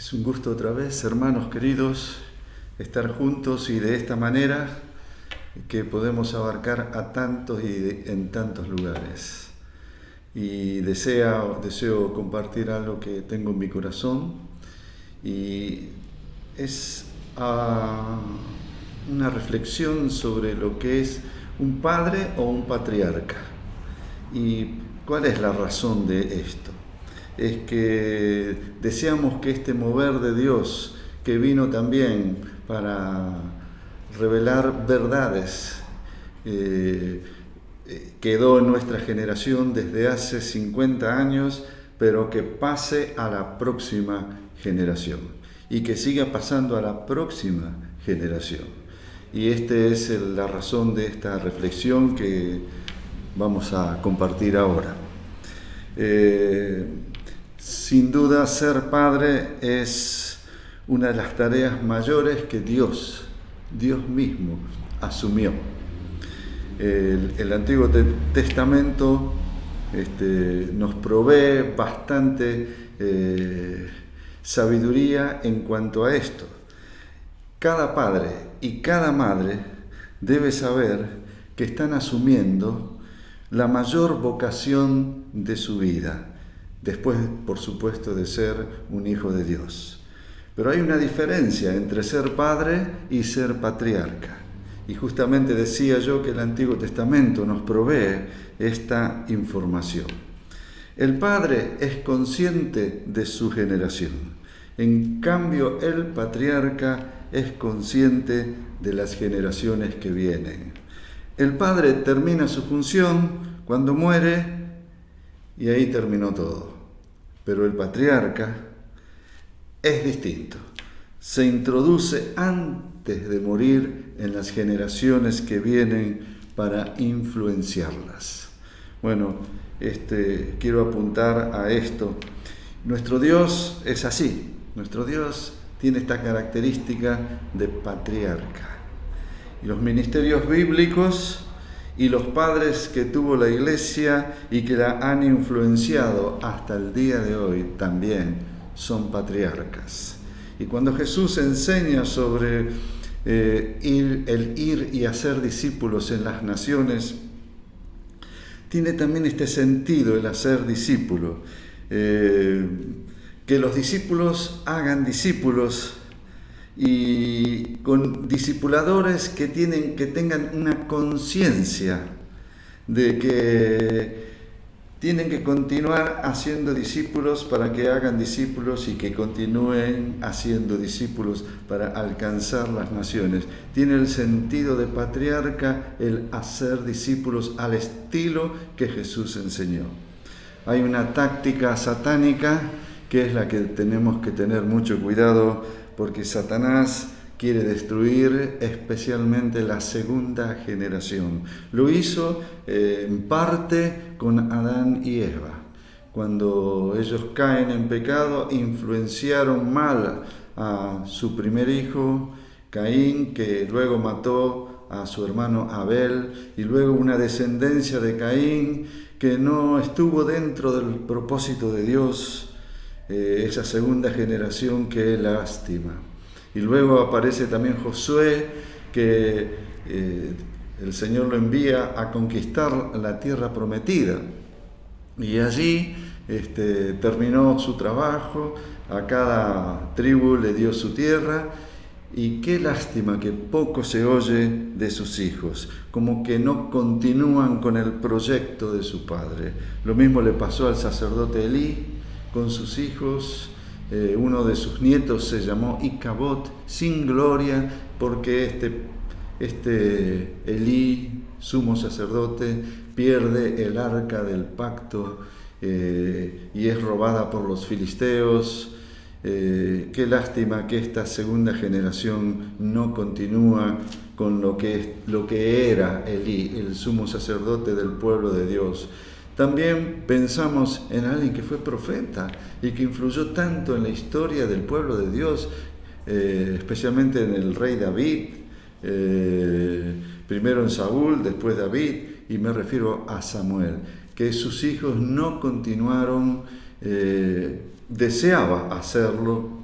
Es un gusto otra vez, hermanos queridos, estar juntos y de esta manera que podemos abarcar a tantos y en tantos lugares. Y deseo compartir algo que tengo en mi corazón y es una reflexión sobre lo que es un padre o un patriarca. ¿Y cuál es la razón de esto? Es que deseamos que este mover de Dios, que vino también para revelar verdades, quedó en nuestra generación desde hace 50 años, pero que pase a la próxima generación y que siga pasando a la próxima generación. Y esta es la razón de esta reflexión que vamos a compartir ahora. Sin duda, ser padre es una de las tareas mayores que Dios mismo asumió. El Antiguo Testamento nos provee bastante sabiduría en cuanto a esto. Cada padre y cada madre debe saber que están asumiendo la mayor vocación de su vida, después, por supuesto, de ser un hijo de Dios. Pero hay una diferencia entre ser padre y ser patriarca. Y justamente decía yo que el Antiguo Testamento nos provee esta información. El padre es consciente de su generación. En cambio, el patriarca es consciente de las generaciones que vienen. El padre termina su función cuando muere y ahí terminó todo. Pero el patriarca es distinto. Se introduce antes de morir en las generaciones que vienen para influenciarlas. Bueno, quiero apuntar a esto. Nuestro Dios es así. Nuestro Dios tiene esta característica de patriarca. Y los ministerios bíblicos y los padres que tuvo la Iglesia y que la han influenciado hasta el día de hoy también son patriarcas. Y cuando Jesús enseña sobre el ir y hacer discípulos en las naciones, tiene también este sentido el hacer discípulo. Que los discípulos hagan discípulos y con discipuladores que tengan una conciencia de que tienen que continuar haciendo discípulos para que hagan discípulos y que continúen haciendo discípulos para alcanzar las naciones. Tiene el sentido de patriarca el hacer discípulos al estilo que Jesús enseñó. Hay una táctica satánica que es la que tenemos que tener mucho cuidado, porque Satanás quiere destruir especialmente la segunda generación. Lo hizo en parte con Adán y Eva. Cuando ellos caen en pecado, influenciaron mal a su primer hijo, Caín, que luego mató a su hermano Abel, y luego una descendencia de Caín que no estuvo dentro del propósito de Dios. Esa segunda generación, qué lástima. Y luego aparece también Josué, que el Señor lo envía a conquistar la tierra prometida. Y allí terminó su trabajo, a cada tribu le dio su tierra, y qué lástima que poco se oye de sus hijos, como que no continúan con el proyecto de su padre. Lo mismo le pasó al sacerdote Elí con sus hijos. Uno de sus nietos se llamó Icabod, sin gloria, porque Elí, sumo sacerdote, pierde el arca del pacto y es robada por los filisteos. Qué lástima que esta segunda generación no continúa con lo que era Elí, el sumo sacerdote del pueblo de Dios. También pensamos en alguien que fue profeta y que influyó tanto en la historia del pueblo de Dios, especialmente en el rey David, primero en Saúl, después David, y me refiero a Samuel, que sus hijos no continuaron, deseaba hacerlo,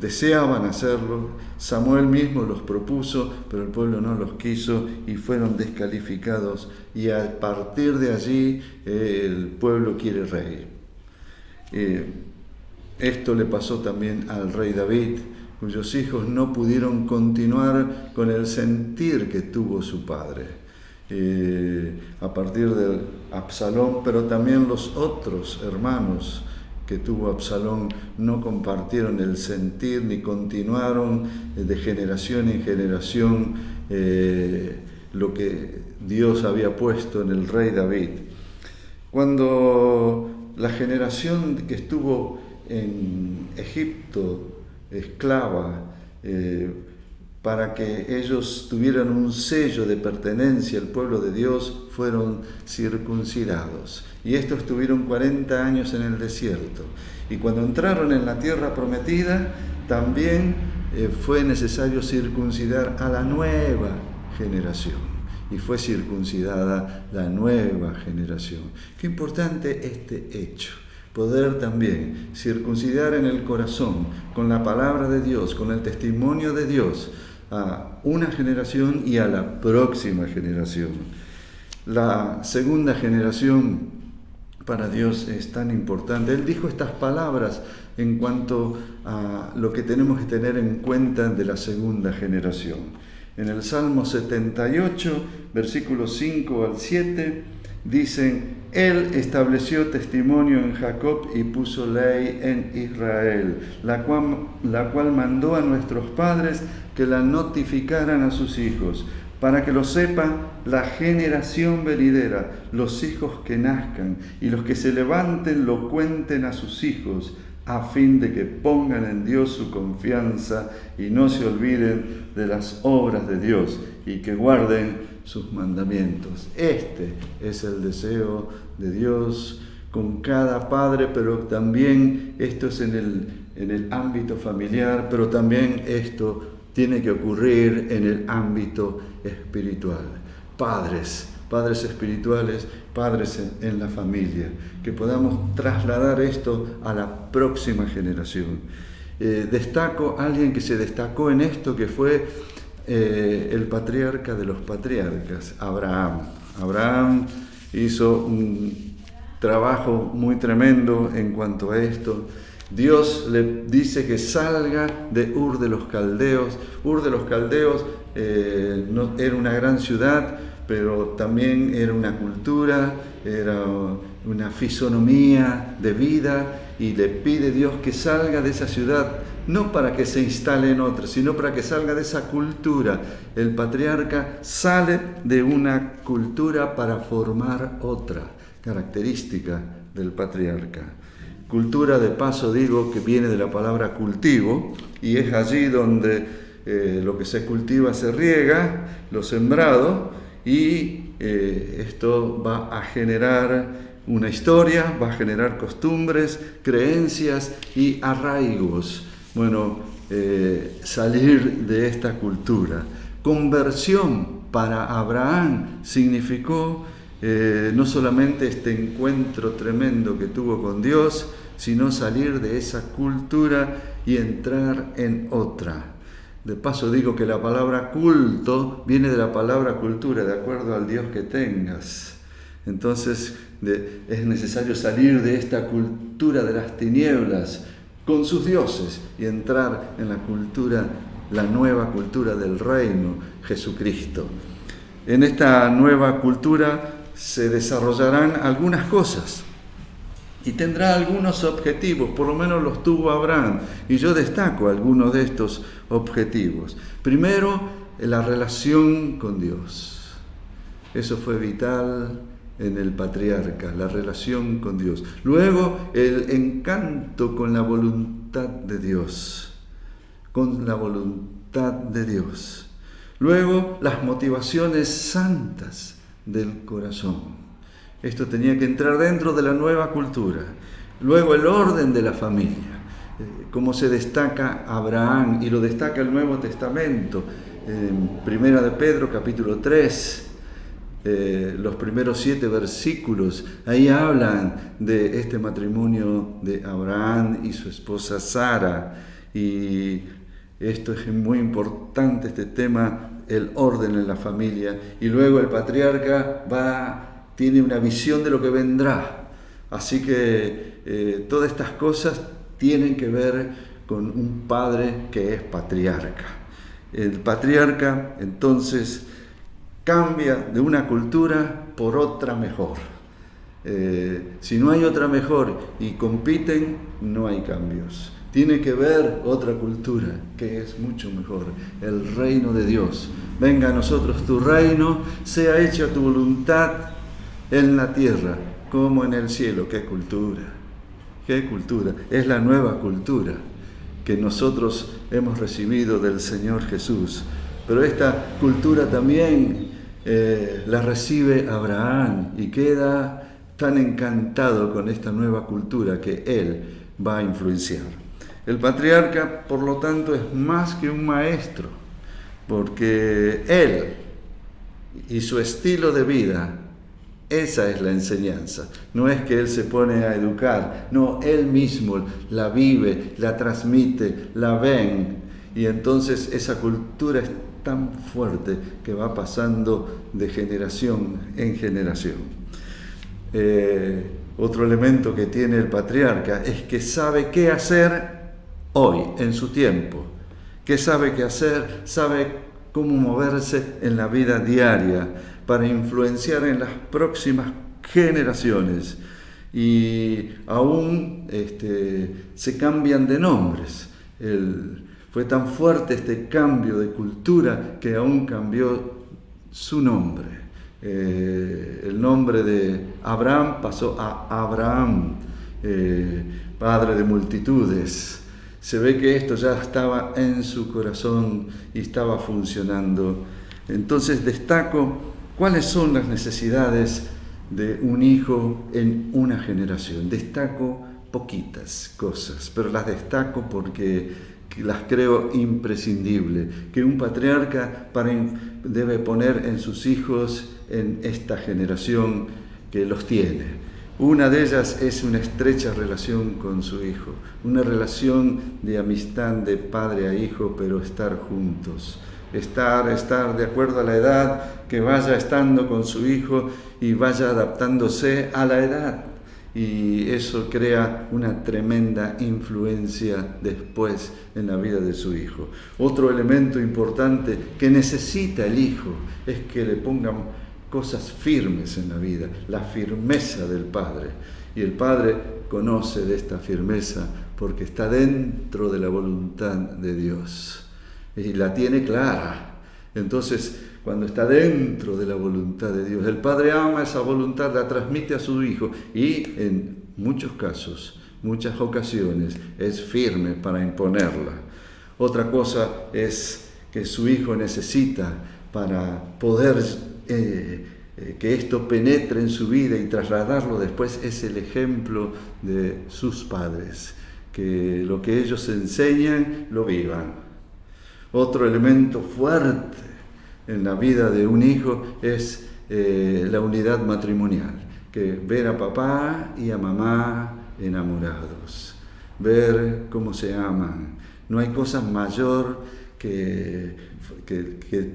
deseaban hacerlo. Samuel mismo los propuso, pero el pueblo no los quiso y fueron descalificados. Y a partir de allí el pueblo quiere rey. Esto le pasó también al rey David, cuyos hijos no pudieron continuar con el sentir que tuvo su padre. A partir de Absalón, pero también los otros hermanos que tuvo Absalón no compartieron el sentir ni continuaron de generación en generación lo que Dios había puesto en el rey David. Cuando la generación que estuvo en Egipto esclava, para que ellos tuvieran un sello de pertenencia al pueblo de Dios, fueron circuncidados. Y estos estuvieron 40 años en el desierto. Y cuando entraron en la tierra prometida, también fue necesario circuncidar a la nueva generación. Y fue circuncidada la nueva generación. Qué importante este hecho. Poder también circuncidar en el corazón, con la palabra de Dios, con el testimonio de Dios, a una generación y a la próxima generación. La segunda generación para Dios es tan importante. Él dijo estas palabras en cuanto a lo que tenemos que tener en cuenta de la segunda generación. En el Salmo 78, versículos 5 al 7, dicen: Él estableció testimonio en Jacob y puso ley en Israel, la cual mandó a nuestros padres que la notificaran a sus hijos, para que lo sepa la generación venidera, los hijos que nazcan, y los que se levanten lo cuenten a sus hijos, a fin de que pongan en Dios su confianza y no se olviden de las obras de Dios y que guarden sus mandamientos. Este es el deseo de Dios con cada padre, pero también esto es en el ámbito familiar, pero también esto tiene que ocurrir en el ámbito espiritual. Padres espirituales, padres en la familia, que podamos trasladar esto a la próxima generación. Destaco a alguien que se destacó en esto, que fue el patriarca de los patriarcas, Abraham. Abraham hizo un trabajo muy tremendo en cuanto a esto. Dios le dice que salga de Ur de los Caldeos. Ur de los Caldeos no, era una gran ciudad, pero también era una cultura, era una fisonomía de vida, y le pide Dios que salga de esa ciudad, no para que se instale en otra, sino para que salga de esa cultura. El patriarca sale de una cultura para formar otra característica del patriarca. Cultura, de paso digo, que viene de la palabra cultivo, y es allí donde lo que se cultiva se riega, lo sembrado, y esto va a generar una historia, va a generar costumbres, creencias y arraigos. Bueno, salir de esta cultura. Conversión para Abraham significó no solamente este encuentro tremendo que tuvo con Dios, sino salir de esa cultura y entrar en otra. De paso digo que la palabra culto viene de la palabra cultura, de acuerdo al Dios que tengas. Entonces es necesario salir de esta cultura de las tinieblas con sus dioses y entrar en la cultura, la nueva cultura del reino, Jesucristo. En esta nueva cultura se desarrollarán algunas cosas y tendrá algunos objetivos, por lo menos los tuvo Abraham, y yo destaco algunos de estos objetivos. Primero, la relación con Dios. Eso fue vital en el patriarca, la relación con Dios. Luego, el encanto con la voluntad de Dios, con la voluntad de Dios. Luego, las motivaciones santas del corazón. Esto tenía que entrar dentro de la nueva cultura. Luego, el orden de la familia, cómo se destaca Abraham, y lo destaca el Nuevo Testamento, en Primera de Pedro, capítulo 3, los primeros 7 versículos, ahí hablan de este matrimonio de Abraham y su esposa Sara, Y esto es muy importante, este tema, el orden en la familia. Y luego el patriarca tiene una visión de lo que vendrá. Así que todas estas cosas tienen que ver con un padre que es patriarca. El patriarca entonces cambia de una cultura por otra mejor. Si no hay otra mejor y compiten, no hay cambios. Tiene que ver otra cultura que es mucho mejor, el reino de Dios. Venga a nosotros tu reino, sea hecha tu voluntad en la tierra como en el cielo. ¡Qué cultura! ¡Qué cultura! Es la nueva cultura que nosotros hemos recibido del Señor Jesús. Pero esta cultura también la recibe Abraham y queda tan encantado con esta nueva cultura que él va a influenciar. El patriarca, por lo tanto, es más que un maestro, porque él y su estilo de vida, esa es la enseñanza. No es que él se pone a educar, no, él mismo la vive, la transmite, la ven, y entonces esa cultura es tan fuerte que va pasando de generación en generación. Otro elemento que tiene el patriarca es que sabe qué hacer hoy, en su tiempo. ¿Qué sabe qué hacer? Sabe cómo moverse en la vida diaria para influenciar en las próximas generaciones. Y aún se cambian de nombres. Fue tan fuerte este cambio de cultura que aún cambió su nombre. El nombre de Abraham pasó a Abraham, padre de multitudes. Se ve que esto ya estaba en su corazón y estaba funcionando. Entonces destaco cuáles son las necesidades de un hijo en una generación. Destaco poquitas cosas, pero las destaco porque las creo imprescindibles, que un patriarca debe poner en sus hijos en esta generación que los tiene. Una de ellas es una estrecha relación con su hijo, una relación de amistad de padre a hijo, pero estar juntos, estar de acuerdo a la edad, que vaya estando con su hijo y vaya adaptándose a la edad. Y eso crea una tremenda influencia después en la vida de su hijo. Otro elemento importante que necesita el hijo es que le pongan cosas firmes en la vida, la firmeza del Padre. Y el Padre conoce de esta firmeza porque está dentro de la voluntad de Dios y la tiene clara. Entonces, cuando está dentro de la voluntad de Dios, el Padre ama esa voluntad, la transmite a su Hijo y en muchos casos, muchas ocasiones, es firme para imponerla. Otra cosa es que su Hijo necesita para poder que esto penetre en su vida y trasladarlo después es el ejemplo de sus padres, que lo que ellos enseñan lo vivan. Otro elemento fuerte en la vida de un hijo es la unidad matrimonial, que ver a papá y a mamá enamorados, ver cómo se aman. No hay cosa mayor que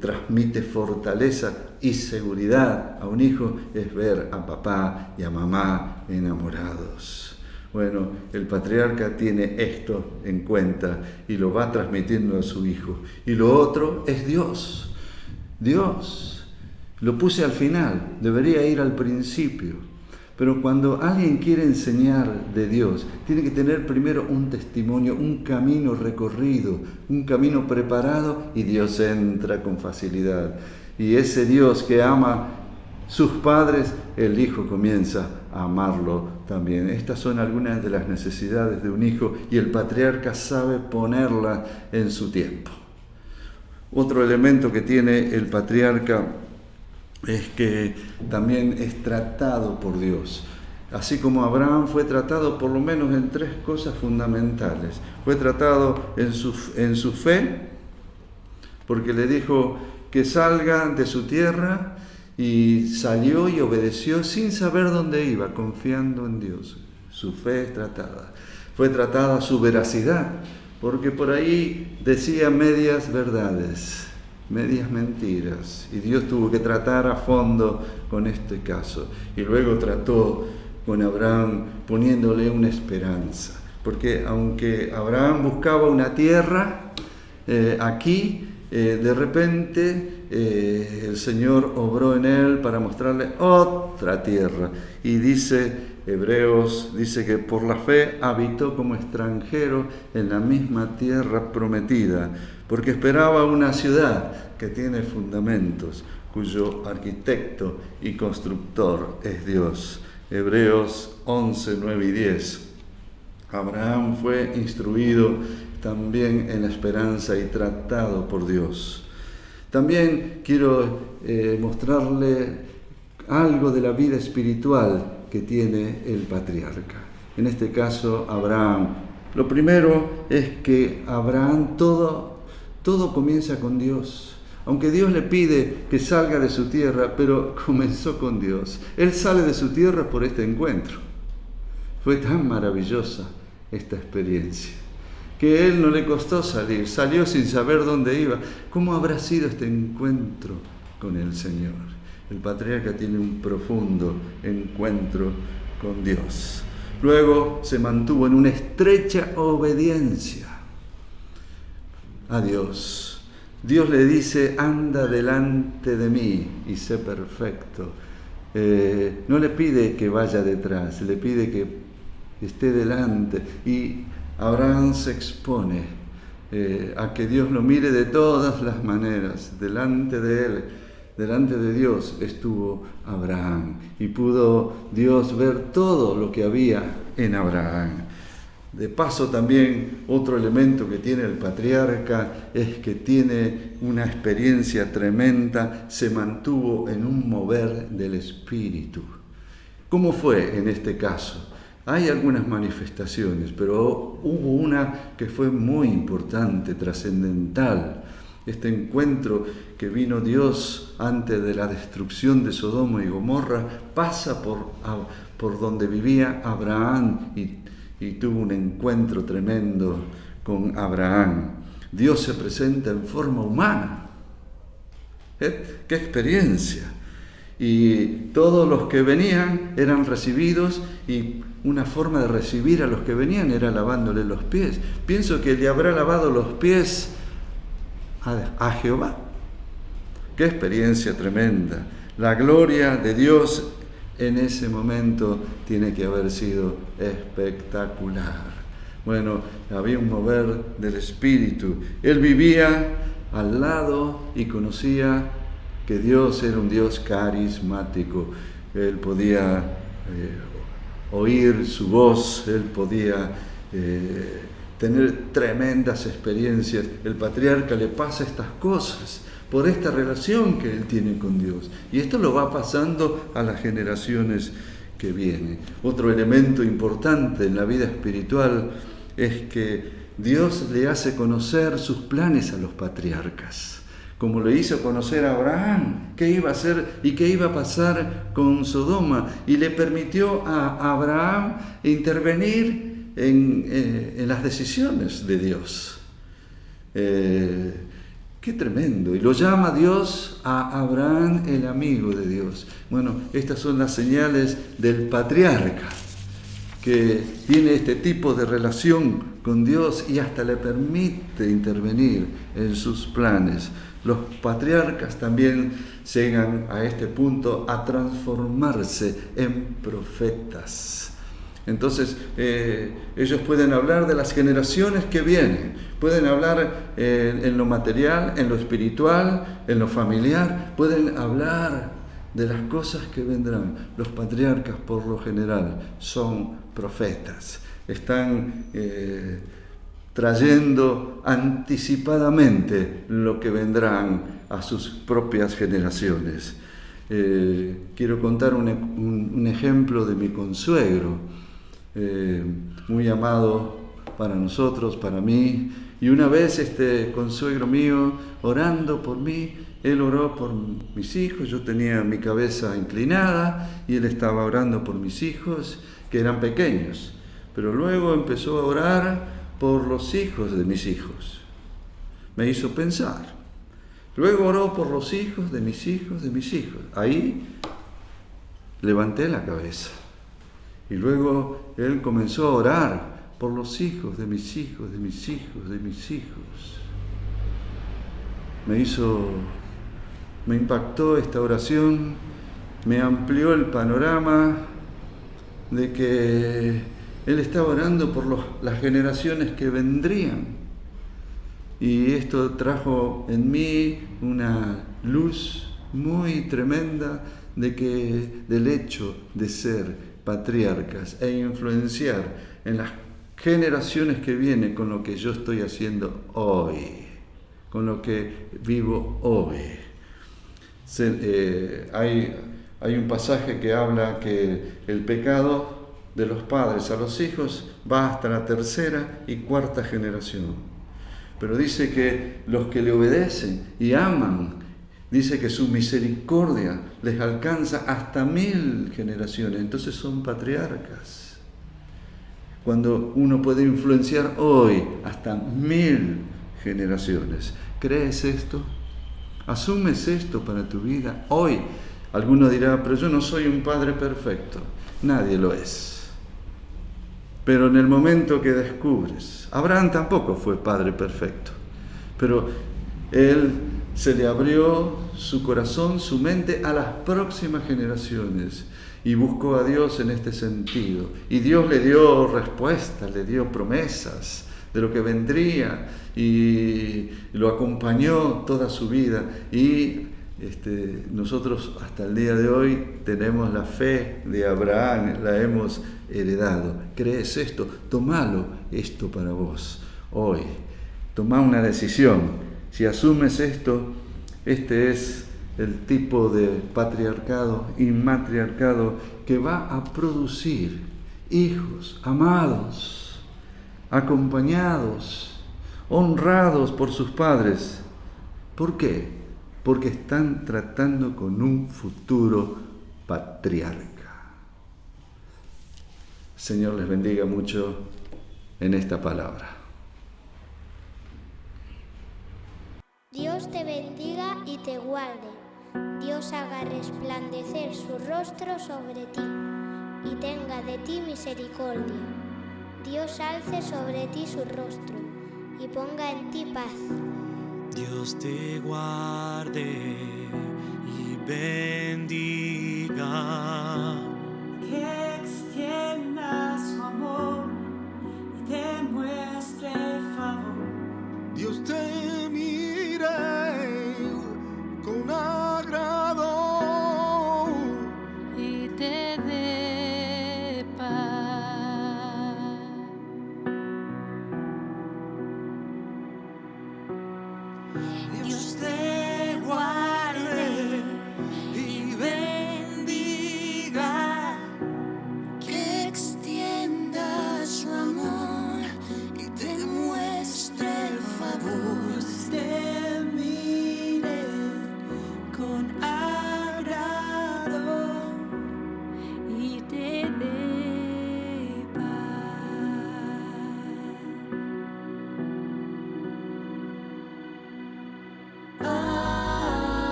transmite fortaleza y seguridad a un hijo, es ver a papá y a mamá enamorados. Bueno, el patriarca tiene esto en cuenta y lo va transmitiendo a su hijo. Y lo otro es Dios. Dios, lo puse al final, debería ir al principio. Pero cuando alguien quiere enseñar de Dios, tiene que tener primero un testimonio, un camino recorrido, un camino preparado, y Dios entra con facilidad. Y ese Dios que ama sus padres, el hijo comienza a amarlo también. Estas son algunas de las necesidades de un hijo y el patriarca sabe ponerla en su tiempo. Otro elemento que tiene el patriarca es que también es tratado por Dios. Así como Abraham fue tratado por lo menos en tres cosas fundamentales. Fue tratado en su fe, porque le dijo que salga de su tierra, y salió y obedeció sin saber dónde iba, confiando en Dios. Su fe es tratada. Fue tratada su veracidad, porque por ahí decía medias verdades, medias mentiras, y Dios tuvo que tratar a fondo con este caso. Y luego trató con Abraham poniéndole una esperanza, porque aunque Abraham buscaba una tierra, aquí de repente el Señor obró en él para mostrarle otra tierra. Y dice Hebreos, dice que por la fe habitó como extranjero en la misma tierra prometida, porque esperaba una ciudad que tiene fundamentos, cuyo arquitecto y constructor es Dios. Hebreos 11, 9 y 10. Abraham fue instruido también en la esperanza y tratado por Dios. También quiero mostrarle algo de la vida espiritual que tiene el patriarca. En este caso, Abraham. Lo primero es que Abraham todo comienza con Dios. Aunque Dios le pide que salga de su tierra, pero comenzó con Dios. Él sale de su tierra por este encuentro. Fue tan maravillosa esta experiencia, que a él no le costó salir, salió sin saber dónde iba. ¿Cómo habrá sido este encuentro con el Señor? El patriarca tiene un profundo encuentro con Dios. Luego se mantuvo en una estrecha obediencia a Dios. Dios le dice: anda delante de mí y sé perfecto. No le pide que vaya detrás, le pide que esté delante. Y Abraham se expone a que Dios lo mire de todas las maneras. Delante de él, delante de Dios estuvo Abraham, y pudo Dios ver todo lo que había en Abraham. De paso, también otro elemento que tiene el patriarca es que tiene una experiencia tremenda, se mantuvo en un mover del Espíritu. ¿Cómo fue en este caso? Hay algunas manifestaciones, pero hubo una que fue muy importante, trascendental. Este encuentro que vino Dios antes de la destrucción de Sodoma y Gomorra pasa por donde vivía Abraham y tuvo un encuentro tremendo con Abraham. Dios se presenta en forma humana. ¡Qué experiencia! Y todos los que venían eran recibidos, y una forma de recibir a los que venían era lavándole los pies. Pienso que le habrá lavado los pies a Jehová. ¡Qué experiencia tremenda! La gloria de Dios en ese momento tiene que haber sido espectacular. Bueno, había un mover del Espíritu. Él vivía al lado y conocía que Dios era un Dios carismático. Él podía oír su voz, él podía tener tremendas experiencias. El patriarca le pasa estas cosas por esta relación que él tiene con Dios. Y esto lo va pasando a las generaciones que vienen. Otro elemento importante en la vida espiritual es que Dios le hace conocer sus planes a los patriarcas, como le hizo conocer a Abraham qué iba a hacer y qué iba a pasar con Sodoma, y le permitió a Abraham intervenir en las decisiones de Dios. ¡Qué tremendo! Y lo llama Dios a Abraham el amigo de Dios. Bueno, estas son las señales del patriarca, que tiene este tipo de relación con Dios y hasta le permite intervenir en sus planes. Los patriarcas también llegan a este punto a transformarse en profetas. Entonces, ellos pueden hablar de las generaciones que vienen, pueden hablar en lo material, en lo espiritual, en lo familiar, pueden hablar de las cosas que vendrán. Los patriarcas, por lo general, son profetas. Están trayendo anticipadamente lo que vendrán a sus propias generaciones. Quiero contar un ejemplo de mi consuegro, muy amado para nosotros, para mí. Y una vez este consuegro mío, orando por mí, él oró por mis hijos. Yo tenía mi cabeza inclinada y él estaba orando por mis hijos, que eran pequeños. Pero luego empezó a orar por los hijos de mis hijos. Me hizo pensar. Luego oró por los hijos de mis hijos de mis hijos. Ahí levanté la cabeza. Y luego él comenzó a orar por los hijos de mis hijos, de mis hijos, de mis hijos. Me impactó esta oración, me amplió el panorama de que él estaba orando por las generaciones que vendrían. Y esto trajo en mí una luz muy tremenda del hecho de ser patriarcas e influenciar en las generaciones que vienen con lo que yo estoy haciendo hoy, con lo que vivo hoy. Hay un pasaje que habla que el pecado de los padres a los hijos va hasta la tercera y cuarta generación. Pero dice que los que le obedecen y aman, dice que su misericordia les alcanza hasta 1000 generaciones. Entonces son patriarcas. Cuando uno puede influenciar hoy hasta 1000 generaciones. ¿Crees esto? ¿Asumes esto para tu vida? Hoy, alguno dirá, pero yo no soy un padre perfecto. Nadie lo es. Pero en el momento que descubres, Abraham tampoco fue padre perfecto, pero él se le abrió su corazón, su mente a las próximas generaciones y buscó a Dios en este sentido. Y Dios le dio respuestas, le dio promesas de lo que vendría y lo acompañó toda su vida. Y nosotros hasta el día de hoy tenemos la fe de Abraham, la hemos heredado. ¿Crees esto? Tomalo esto para vos hoy. Toma una decisión. Si asumes esto, este es el tipo de patriarcado y matriarcado que va a producir hijos amados, acompañados, honrados por sus padres. ¿Por qué? Porque están tratando con un futuro patriarca. Señor les bendiga mucho en esta palabra. Dios te bendiga y te guarde. Dios haga resplandecer su rostro sobre ti y tenga de ti misericordia. Dios alce sobre ti su rostro y ponga en ti paz. Dios te guarde y bendiga. Que extienda su amor y te muestre favor. Dios te mire con agrado Y te dé paz. Dios te guarde y bendiga. Que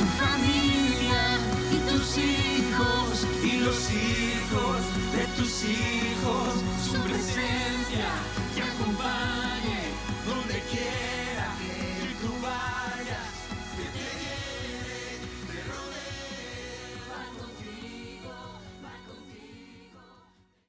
Tu familia y tus hijos y los hijos